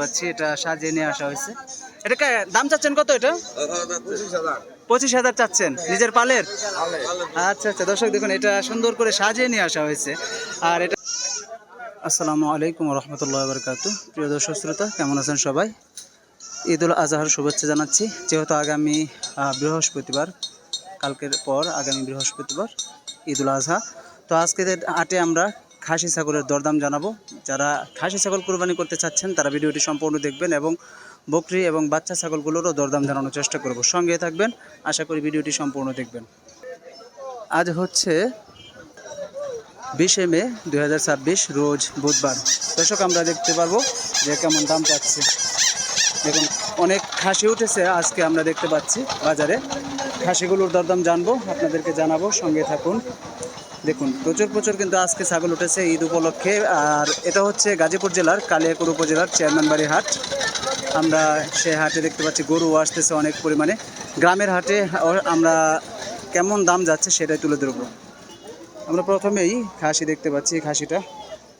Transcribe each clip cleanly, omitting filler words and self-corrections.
পাচ্ছি এটা সাজিয়ে নিয়ে আসা হয়েছে। এটা দাম চাচ্ছেন কত? এটা 25,000 চাচ্ছেন নিজের পালের? আচ্ছা আচ্ছা, দর্শক দেখুন এটা সুন্দর করে সাজিয়ে নিয়ে আসা হয়েছে। আর এটা আসসালামু আলাইকুম রহমতুল্লাহ বরকাতু। প্রিয় দর্শক শ্রোতা, কেমন আছেন সবাই? ঈদুল আজহার শুভেচ্ছা জানাচ্ছি। যেহেতু আগামী বৃহস্পতিবার, কালকের পর আগামী বৃহস্পতিবার ঈদুল আজহা, তো আজকে হাটে আমরা খাসি ছাগলের দরদাম জানাবো। যারা খাসি ছাগল কুরবানি করতে চাচ্ছেন তারা ভিডিওটি সম্পূর্ণ দেখবেন এবং বকরি এবং বাচ্চা ছাগলগুলোরও দরদাম জানানোর চেষ্টা করব। সঙ্গে থাকবেন, আশা করি ভিডিওটি সম্পূর্ণ দেখবেন। আজ হচ্ছে 20 মে 2026, রোজ বুধবার। দর্শক আমরা দেখতে পারবো যে কেমন দাম পাচ্ছে। দেখুন অনেক খাসি উঠেছে আজকে, আমরা দেখতে পাচ্ছি বাজারে। খাসিগুলোর দরদাম জানবো, আপনাদেরকে জানাবো, সঙ্গে থাকুন। দেখুন প্রচুর কিন্তু আজকে ছাগল উঠেছে ঈদ উপলক্ষে। আর এটা হচ্ছে গাজীপুর জেলার কালিয়াকৈর উপজেলার চেয়ারম্যানবাড়ি হাট। আমরা সে হাটে দেখতে পাচ্ছি গরু আসতেছে অনেক পরিমাণে। গ্রামের হাটে আমরা কেমন দাম যাচ্ছে সেটাই তুলে ধরবো। আমরা প্রথমেই খাসি দেখতে পাচ্ছি। খাসিটা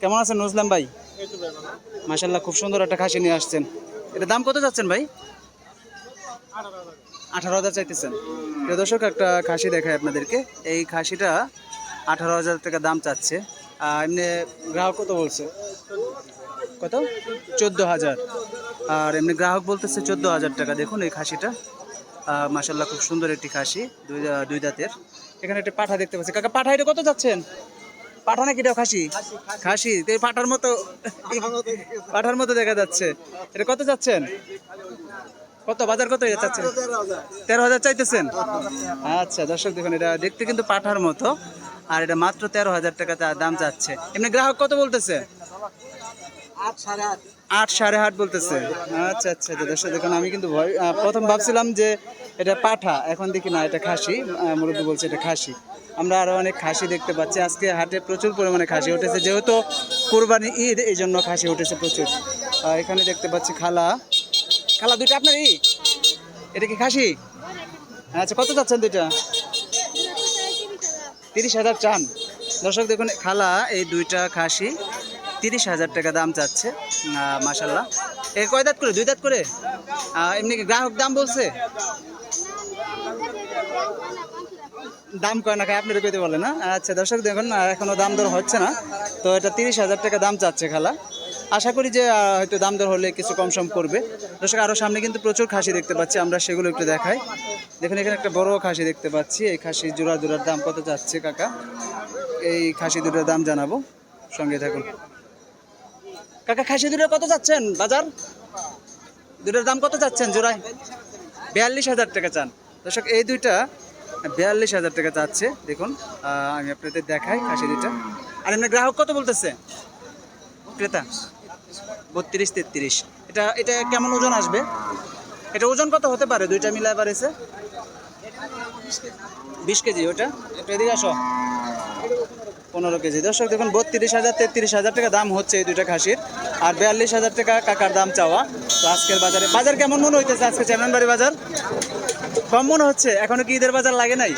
কেমন আছেন নজলাম ভাই? মাশাআল্লাহ, খুব সুন্দর একটা খাসি নিয়ে আসছেন। এটা দাম কত যাচ্ছেন ভাই? 18,000 চাইতেছেন। প্রিয় দর্শক একটা খাসি দেখায় আপনাদেরকে। এই খাসিটা 18,000 টাকা দাম চাচ্ছে। এমনি গ্রাহক কত বলছে? কত? 14,000। আর এমনি গ্রাহক বলতেছে 14,000 টাকা। দেখুন এই খাসিটা মাশাআল্লাহ খুব সুন্দর একটি খাসি, দুই দাঁতের। এখানে একটা পাঠা দেখতে পাচ্ছি। কাকা পাঠা এটা কত যাচ্ছেন? পাঠা নাকি এটা খাসি? খাসি তো পাঠার মতো দেখা যাচ্ছে। এটা কত যাচ্ছেন? কত বাজার কত এটা চাচ্ছেন? 13,000 চাইতেছেন। আচ্ছা দর্শক দেখুন এটা দেখতে কিন্তু পাঠার মতো, আর এটা মাত্র 13,000 টাকা দাম চাচ্ছে। এমনি গ্রাহক কত বলতেছে? 8, 8.5 বলতেছে। আচ্ছা আচ্ছা দর্শক দেখুন আমি কিন্তু প্রথম ভাবছিলাম যে এটা পাঠা, এখন দেখি না এটা খাসি। মুরব্বী বলছে এটা খাসি। আমরা আরো অনেক খাসি দেখতে পাচ্ছি। আজকে হাটে প্রচুর পরিমাণে খাসি উঠেছে, যেহেতু কুরবানি ঈদ এই জন্য খাসি উঠেছে প্রচুর। এখানে দেখতে পাচ্ছি খালা দুইটা আপনারই? এটা কি খাসি? আচ্ছা কত চাচ্ছেন দুইটা? 30,000 চান। দর্শক দেখুন খালা এই দুইটা খাসি 30,000 টাকা দাম চাচ্ছে। মাশাআল্লাহ। এর কয় দাঁত করে? 2 দাঁত করে। এমনি কি গ্রাহক দাম বলছে? দাম কয় না, খায় আপনারা কইতে বলে না। আচ্ছা দর্শক দেখুন এখনো দাম দর হচ্ছে না, তো এটা 30,000 টাকা দাম চাচ্ছে খালা। আশা করি যে হয়তো দাম দর হলে কিছু কম সম করবে। দর্শক আরও সামনে কিন্তু প্রচুর খাসি দেখতে পাচ্ছি, আমরা সেগুলো একটু দেখাই। দেখুন এখানে একটা বড় খাসি দেখতে পাচ্ছি। এই খাসি জোড়ার দাম কত যাচ্ছে কাকা? এই খাসি দুটোর দাম জানাবো, সঙ্গে থাকুন। কাকা খাসি দুটোর কত যাচ্ছেন বাজার? দুটোর দাম কত যাচ্ছেন জোড়ায়? 42,000 টাকা চান। দর্শক এই দুইটা 42,000 টাকা চাচ্ছে। দেখুন আমি আপনাদের দেখাই খাসি দুইটা। আর এমনি গ্রাহক কত বলতেছে? ক্রেতা 32, 33। এটা কেমন ওজন আসবে? এটা ওজন কত হতে পারে দুইটা মিলায় পারেছে? 20 কেজি। ওটা একটু এদিকে আসো। 15 কেজি। দর্শক দেখুন 32,000, 33,000 টাকা দাম হচ্ছে এই দুইটা খাসির। আর 42,000 টাকা কাকার দাম চাওয়া। তো আজকের বাজার কেমন মনে হইতেছে? আজকে চেয়ারম্যানবাড়ি বাজার কম মনে হচ্ছে। এখনো কি ঈদের বাজার লাগে নাই?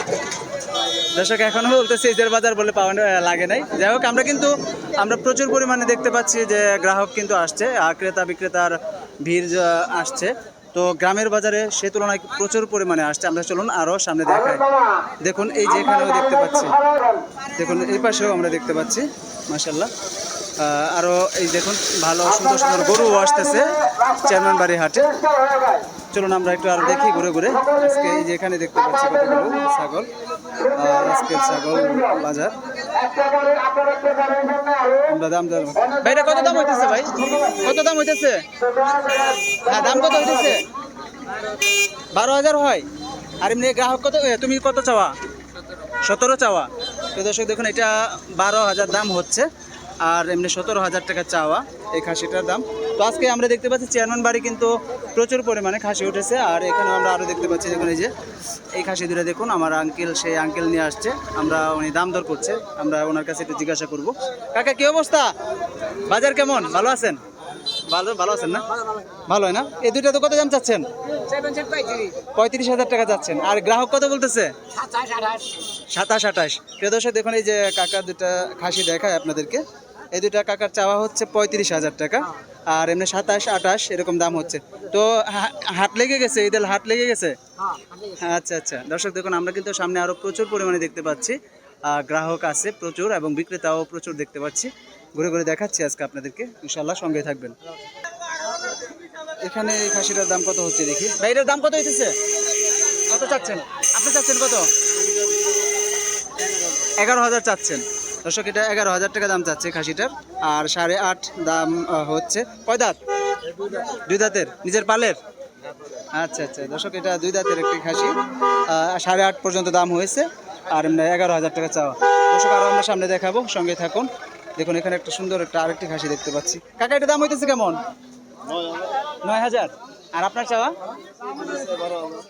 দর্শক এখনো বলতেছে ঈদের বাজার বলে পাওয়া লাগে নাই। যাই হোক আমরা প্রচুর পরিমাণে দেখতে পাচ্ছি যে গ্রাহক কিন্তু আসছে, আর ক্রেতা বিক্রেতার ভিড় আসছে। তো গ্রামের বাজারে সে তুলনায় প্রচুর পরিমাণে আসছে। আমরা চলুন আরও সামনে দেখাই। দেখুন এই যে এখানেও দেখতে পাচ্ছি, দেখুন এই পাশেও আমরা দেখতে পাচ্ছি মাশাআল্লাহ। আরও এই দেখুন ভালো সুন্দর সুন্দর গরু আসতেছে চেয়ারম্যানবাড়ি হাটে। চলুন আমরা একটু আরো দেখি ঘুরে ঘুরে। আজকে এই যে এখানে দেখতে পাচ্ছি কতগুলো ছাগল। আজকের ছাগল বাজার আমরা দাম জানবো। ভাই এটা কত দাম হইতেছে? ভাই কত দাম হইতেছে? হ্যাঁ দাম কত হইতেছে? 12,000 হয়। আর এমনি গ্রাহক কত? তুমি কত চাওয়া? 17 চাওয়া। তো দর্শক দেখুন এটা 12,000 দাম হচ্ছে, আর এমনি 17,000 টাকা চাওয়া এই খাসিটার দাম। তো আজকে আমরা দেখতে পাচ্ছি চেয়ারম্যানবাড়ি কিন্তু প্রচুর পরিমাণে খাসি উঠেছে। আর এখানে আমরা আরও দেখতে পাচ্ছি, দেখুন এই যে এই খাসি দুটো দেখুন আমার সেই আঙ্কেল নিয়ে আসছে। উনি দাম দর করছে, আমরা ওনার কাছে একটু জিজ্ঞাসা করবো। কাকা কি অবস্থা? বাজার কেমন? ভালো আছেন? ভালো আছেন না? ভালো হয় না? এই দুইটা তো কত দাম চাচ্ছেন? 35,000 টাকা যাচ্ছেন। আর গ্রাহক কত বলতেছে? 27, 28। প্রিয় দর্শক দেখুন এই যে কাকা দুটা খাসি দেখায় আপনাদেরকে। এই দুইটা কাকার চাওয়া হচ্ছে 35,000 টাকা, আর এমনি 27-28 এরকম দাম হচ্ছে। তো হাট লেগে গেছে, ঈদের হাট লেগে গেছে। আচ্ছা আচ্ছা, দর্শক দেখুন আমরা কিন্তু সামনে আরো প্রচুর পরিমাণে দেখতে পাচ্ছি, গ্রাহক আছে প্রচুর এবং বিক্রেতাও প্রচুর দেখতে পাচ্ছি। ঘুরে ঘুরে দেখাচ্ছি আজকে আপনাদেরকে, ইনশাআল্লাহ সঙ্গে থাকবেন। এখানে এই খাসিটার দাম কত হচ্ছে দেখি ভাই, এটার দাম কত হইতেছে? কত চাচ্ছেন আপনি? চাচ্ছেন কত? 11,000 চাচ্ছেন। দর্শক এটা 11,000 টাকা দাম চাচ্ছে খাসিটার, আর 8.5 দাম হচ্ছে। কয় দাঁত? 2 দাঁতের, নিজের পালের। আচ্ছা আচ্ছা, দর্শক এটা 2 দাঁতের একটি খাসি, 8.5 পর্যন্ত দাম হয়েছে, আর এমনি 11,000 টাকা চাওয়া। দর্শক আরও আমরা সামনে দেখাবো, সঙ্গে থাকুন। দেখুন এখানে একটা সুন্দর একটা আরেকটি খাসি দেখতে পাচ্ছি। কাকা এটা দাম হইতেছে কেমন? 9,000। আর আপনার চাওয়া?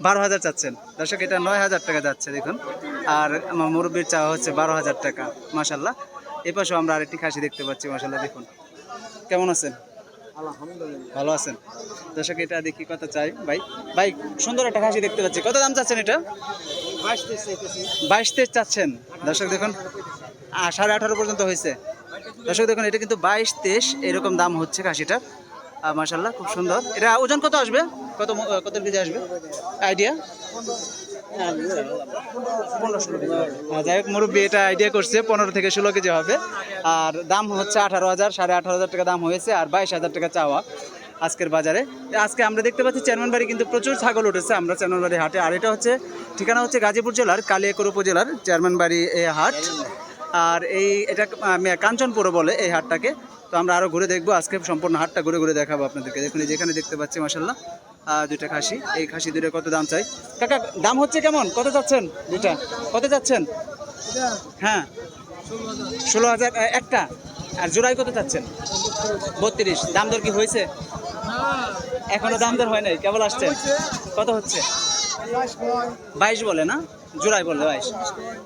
12,000 চাচ্ছেন। দর্শক এটা 9,000 টাকা যাচ্ছে দেখুন, আর আমার মুরব্বির চাওয়া হচ্ছে 12,000 টাকা। মাশাল্লাহ, এই পাশেও আমরা আরেকটি খাসি দেখতে পাচ্ছি। মাশাল্লাহ, দেখুন কেমন আছেন? ভালো আছেন। দর্শক এটা দেখি কত চাই ভাই। ভাই সুন্দর একটা খাসি দেখতে পাচ্ছি, কত দাম চাচ্ছেন এটা? 22-23 চাচ্ছেন। দর্শক দেখুন 18.5 পর্যন্ত হয়েছে। দর্শক দেখুন এটা কিন্তু 22-23 এরকম দাম হচ্ছে খাসিটার। মাশাল্লাহ, খুব সুন্দর। এটা ওজন কত আসবে? কত কেজি আসবে আইডিয়া? 15-16 কেজি। যাই হোক, মুরব্বী এটা আইডিয়া করছে 15 থেকে 16 কেজি হবে। আর দাম হচ্ছে 18,000, 18,500 টাকা দাম হয়েছে, আর 22,000 টাকা চাওয়া আজকের বাজারে। আজকে আমরা দেখতে পাচ্ছি চেয়ারম্যানবাড়ি কিন্তু প্রচুর ছাগল উঠেছে, আমরা চেয়ারম্যানবাড়ি হাটে। আর এটা হচ্ছে ঠিকানা হচ্ছে গাজীপুর জেলার কালিয়াকৈর উপজেলার চেয়ারম্যানবাড়ি এই হাট। আর এটা কাঞ্চনপুর বলে এই হাটটাকে। তো আমরা আরো ঘুরে দেখবো, আজকে সম্পূর্ণ হাটটা ঘুরে ঘুরে দেখাবো আপনাদেরকে। দেখুন যেখানে দেখতে পাচ্ছি মাশাল্লাহ দুইটা খাসি, এই খাসি দুটো কত দাম চাই? কাকা দাম হচ্ছে কেমন? কত চাচ্ছেন দুইটা? কত চাচ্ছেন? হ্যাঁ 16,000 একটা। আর জোড়াই কত চাচ্ছেন? 32। দাম দর কি হয়েছে? এখনো দাম দর হয় নাই, কেবল আসছে। কত হচ্ছে? 22 বলে না, জোড়াই বললে 22।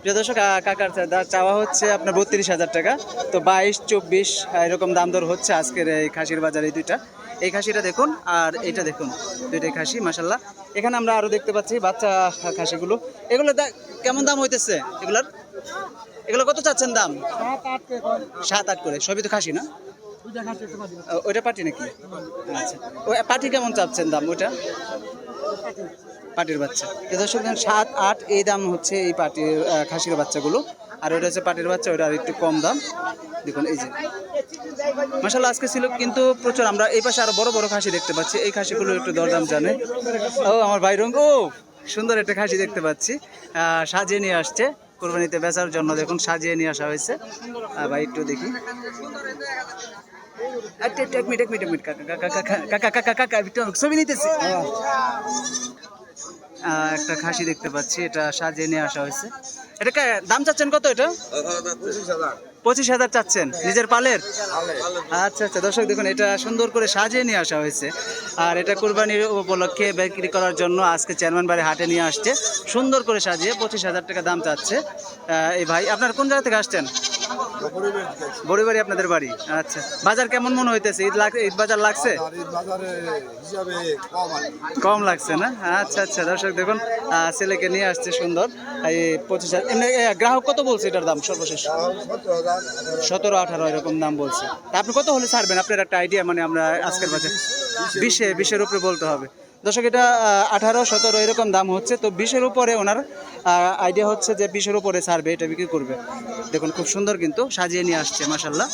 প্রিয় দর্শক কাকার চাওয়া হচ্ছে আপনার 32,000 টাকা। তো 22-24 এরকম দাম দর হচ্ছে আজকের এই খাসির বাজারে। এই দুইটা, এই খাসিটা দেখুন আর এইটা দেখুন, দুইটাই খাসি মাশাল্লাহ। এখানে আমরা আরো দেখতে পাচ্ছি বাচ্চা খাসিগুলো। এগুলো কেমন দাম হইতেছে এগুলোর? এগুলো কত চাচ্ছেন দাম? 7-8 করে। সবই তো খাসি না? ওইটা পাটি নাকি? আচ্ছা, ওই পাটি কেমন চাচ্ছেন দাম? ওইটা পাটির বাচ্চা। দর্শক 7-8 এই দাম হচ্ছে এই পাটির খাসির বাচ্চাগুলো। আর ওইটা হচ্ছে পাটির বাচ্চা, ওইটা আর একটু কম দাম। দেখুন এই যে মাশাআল্লাহ আজকে ছিল কিন্তু প্রচুর। আমরা এই পাশে আরো বড় বড় খাসি দেখতে পাচ্ছি, এই খাসিগুলো একটু দরদাম জানে। ও আমার ভাই রঙ, ও সুন্দর একটা খাসি দেখতে পাচ্ছি, সাজিয়ে নিয়ে আসছে কোরবানিতে বেচার জন্য। দেখুন সাজিয়ে নিয়ে আসা হয়েছে। ভাই একটু দেখি, এক মিনিট কাকা ছবি নিতেছি। একটা খাসি দেখতে পাচ্ছি, এটা সাজিয়ে নিয়ে আসা হয়েছে। এটা দাম চাচ্ছেন কত? এটা 25,000 চাচ্ছেন, নিজের পালের? আচ্ছা আচ্ছা, দর্শক দেখুন এটা সুন্দর করে সাজিয়ে নিয়ে আসা হয়েছে, আর এটা কুরবানির উপলক্ষে বিক্রি করার জন্য আজকে চেয়ারম্যানবাড়ি হাটে নিয়ে আসছে। সুন্দর করে সাজিয়ে 25,000 টাকা দাম চাচ্ছে এই ভাই। আপনার কোন জায়গা থেকে আসছেন? বড়িবাড়ি আপনাদের বাড়ি। আচ্ছা, বাজার কেমন মনে হইতেছে? ঈদ বাজার লাগছে? কম লাগছে না? আচ্ছা আচ্ছা, দর্শক দেখুন ছেলেকে নিয়ে আসছে সুন্দর এই 25,000। এমনি গ্রাহক কত বলছে এটার দাম সর্বশেষ? 17-18 এরকম দাম বলছে। তা আপনি কত হলে ছাড়বেন? আপনার একটা আইডিয়া, মানে আমরা আজকের বাজার 20-20-এর উপরে বলতে হবে। দর্শক এটা 18-17 এরকম দাম হচ্ছে। তো 20-এর উপরে ওনার আইডিয়া হচ্ছে যে 20-এর উপরে ছাড়বে, এটা বিক্রি করবে। দেখুন খুব সুন্দর কিন্তু সাজিয়ে নিয়ে আসছে মাশাল্লাহ।